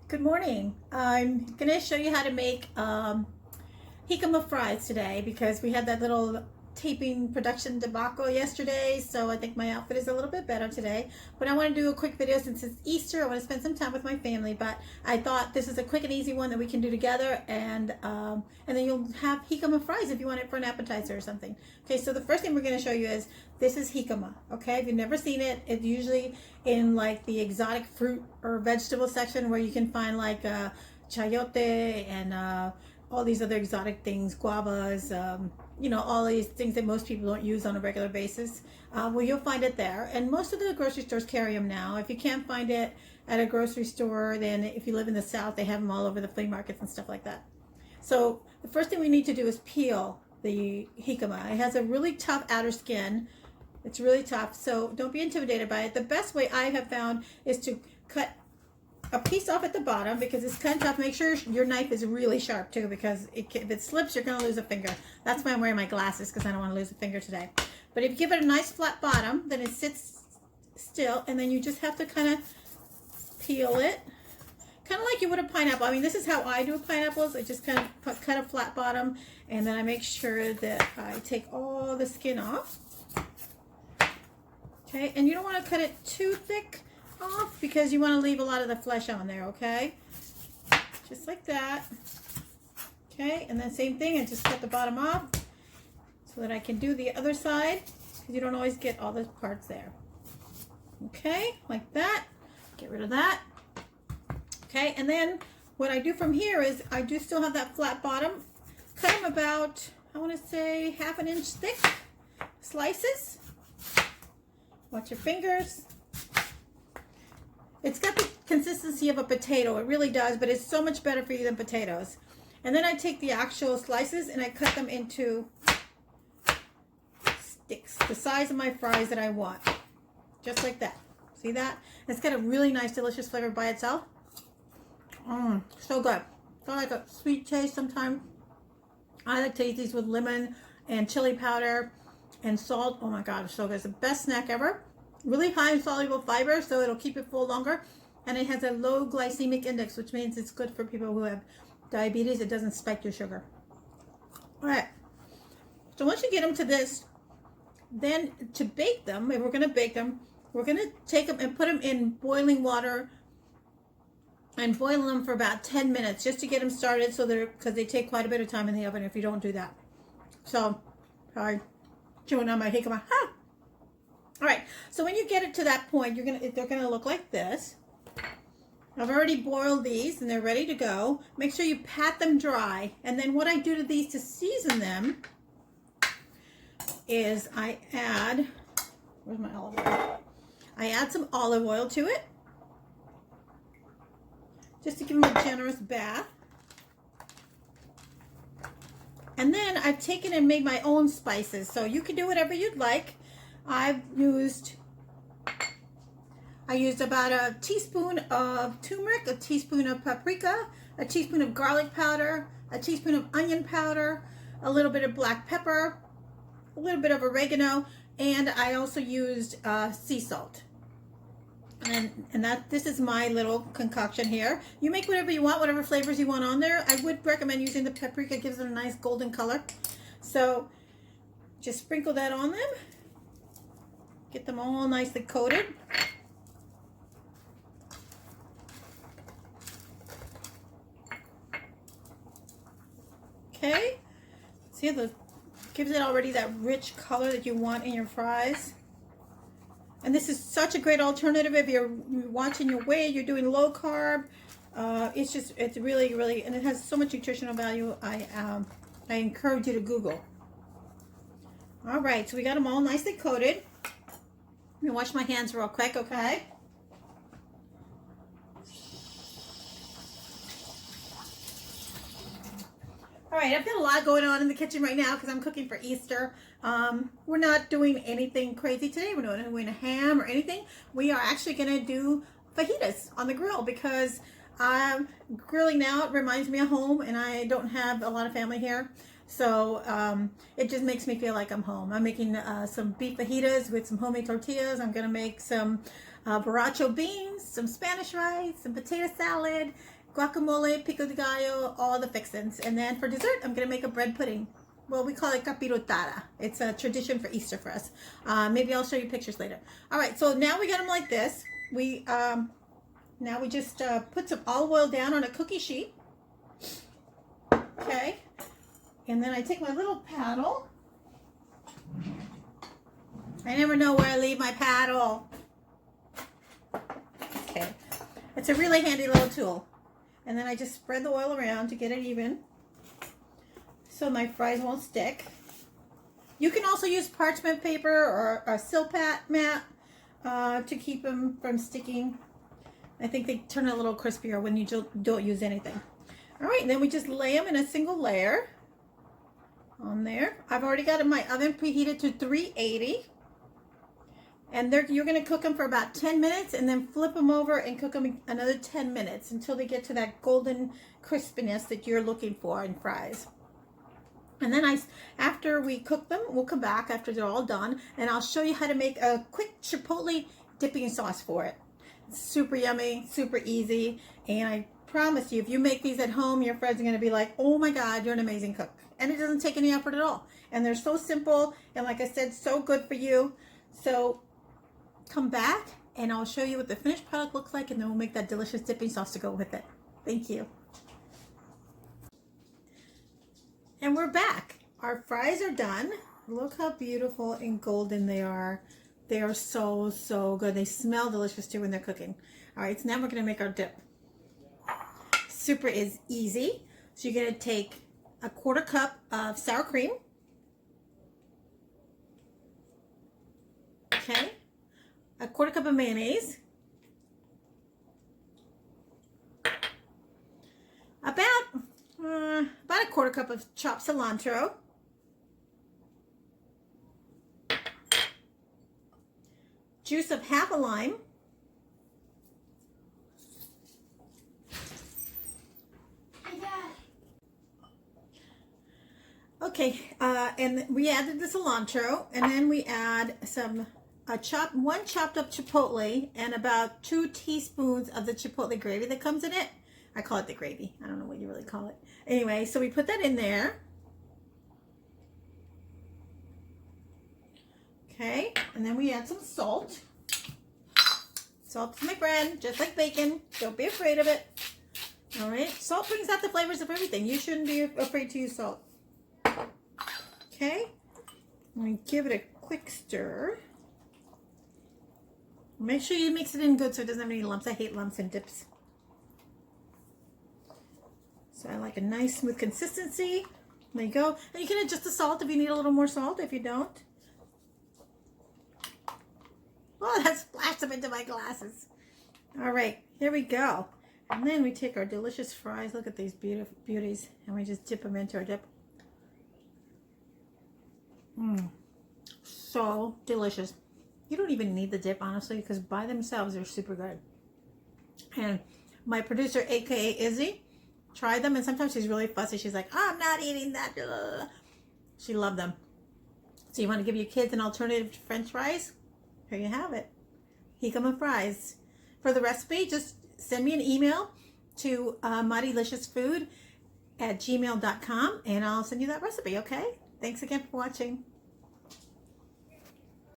Good morning. I'm going to show you how to make Jicama Fries today because we had that little taping production debacle yesterday, so I think my outfit is a little bit better today. But I want to do a quick video since it's Easter. I want to spend some time with my family, but I thought this is a quick and easy one that we can do together, and then you'll have Jicama Fries if you want it for an appetizer or something. Okay, so the first thing we're going to show you is this is jicama. Okay, if you've never seen it, it's usually in like the exotic fruit or vegetable section where you can find like chayote and all these other exotic things, guavas, all these things that most people don't use on a regular basis. Well, you'll find it there, and most of the grocery stores carry them now. If you can't find it at a grocery store, then if you live in the South, they have them all over the flea markets and stuff like that. So the first thing we need to do is peel the jicama. It has a really tough outer skin. It's really tough, so don't be intimidated by it. The best way I have found is to cut a piece off at the bottom because it's kind of tough. Make sure your knife is really sharp too, because if it slips, you're going to lose a finger. That's why I'm wearing my glasses, because I don't want to lose a finger today. But if you give it a nice flat bottom, then it sits still, and then you just have to kind of peel it, kind of like you would a pineapple. I mean, this is how I do pineapples. I just kind of cut a flat bottom, and then I make sure that I take all the skin off. Okay, and you don't want to cut it too thick off because you want to leave a lot of the flesh on there, okay? Just like that. Okay, and then same thing, and just cut the bottom off so that I can do the other side, because you don't always get all the parts there. Okay, like that. Get rid of that. Okay, and then what I do from here is I do still have that flat bottom. Cut them about, I want to say, 1/2 inch thick slices. Watch your fingers. It's got the consistency of a potato. It really does, but it's so much better for you than potatoes. And then I take the actual slices and I cut them into sticks, the size of my fries that I want. Just like that. See that? It's got a really nice, delicious flavor by itself. So good. Got like a sweet taste sometimes. I like to eat these with lemon and chili powder and salt. Oh my God, it's so good. It's the best snack ever. Really high in soluble fiber, so it'll keep it full longer. And it has a low glycemic index, which means it's good for people who have diabetes. It doesn't spike your sugar. All right. So once you get them to this, then to bake them, if we're going to bake them, we're going to take them and put them in boiling water and boil them for about 10 minutes just to get them started, so because they take quite a bit of time in the oven if you don't do that. So, sorry. Chewing on my jicama. Ha! All right, so when you get it to that point, they're gonna look like this. I've already boiled these and they're ready to go. Make sure you pat them dry, and then what I do to these to season them is I add, where's my olive oil? I add some olive oil to it, just to give them a generous bath. And then I've taken and made my own spices, so you can do whatever you'd like. I used about a teaspoon of turmeric, a teaspoon of paprika, a teaspoon of garlic powder, a teaspoon of onion powder, a little bit of black pepper, a little bit of oregano, and I also used sea salt. And this is my little concoction here. You make whatever you want, whatever flavors you want on there. I would recommend using the paprika. It gives it a nice golden color. So just sprinkle that on them. Get them all nicely coated. Okay. See, gives it already that rich color that you want in your fries. And this is such a great alternative if you're watching your weight, you're doing low carb. It's really, really, and it has so much nutritional value. I encourage you to Google. All right, so we got them all nicely coated. Let me wash my hands real quick, okay? All right, I've got a lot going on in the kitchen right now because I'm cooking for Easter. We're not doing anything crazy today. We're not doing a ham or anything. We are actually going to do fajitas on the grill because grilling now, it reminds me of home, and I don't have a lot of family here. So it just makes me feel like I'm home. I'm making some beef fajitas with some homemade tortillas. I'm going to make some borracho beans, some Spanish rice, some potato salad, guacamole, pico de gallo, all the fixins. And then for dessert, I'm going to make a bread pudding. Well, we call it capirotada. It's a tradition for Easter for us. Maybe I'll show you pictures later. All right, so now we got them like this. Now we just put some olive oil down on a cookie sheet. Okay. And then I take my little paddle. I never know where I leave my paddle. Okay. It's a really handy little tool. And then I just spread the oil around to get it even, so my fries won't stick. You can also use parchment paper or a silpat mat to keep them from sticking. I think they turn a little crispier when you don't use anything. All right, and then we just lay them in a single layer on there. I've already got my oven preheated to 380. And you're going to cook them for about 10 minutes and then flip them over and cook them another 10 minutes until they get to that golden crispiness that you're looking for in fries. And then after we cook them, we'll come back after they're all done and I'll show you how to make a quick chipotle dipping sauce for it. It's super yummy, super easy, and I promise you, if you make these at home, your friends are going to be like, oh my God, you're an amazing cook. And it doesn't take any effort at all. And they're so simple, and like I said, so good for you. So come back and I'll show you what the finished product looks like, and then we'll make that delicious dipping sauce to go with it. Thank you. And we're back. Our fries are done. Look how beautiful and golden they are. They are so, so good. They smell delicious too when they're cooking. All right, so now we're going to make our dip. Super is easy. So you're going to take a 1/4 cup of sour cream. Okay. A 1/4 cup of mayonnaise. About a 1/4 cup of chopped cilantro. Juice of half a lime. Okay, and we added the cilantro, and then we add some one chopped up chipotle and about 2 teaspoons of the chipotle gravy that comes in it. I call it the gravy. I don't know what you really call it. Anyway, so we put that in there. Okay, and then we add some salt. Salt's my friend, just like bacon. Don't be afraid of it. All right, salt brings out the flavors of everything. You shouldn't be afraid to use salt. Okay, I'm going to give it a quick stir. Make sure you mix it in good so it doesn't have any lumps. I hate lumps in dips. So I like a nice smooth consistency. There you go. And you can adjust the salt if you need a little more salt. If you don't. Oh, that splashed up into my glasses. All right, here we go. And then we take our delicious fries. Look at these beautiful beauties. And we just dip them into our dip. So delicious. You don't even need the dip, honestly, because by themselves, they're super good. And my producer, aka Izzy, tried them, and sometimes she's really fussy. She's like, oh, I'm not eating that. She loved them. So you want to give your kids an alternative to French fries? Here you have it. Jicama Fries. For the recipe, just send me an email to mydeliciousfood@gmail.com, and I'll send you that recipe, okay? Thanks again for watching.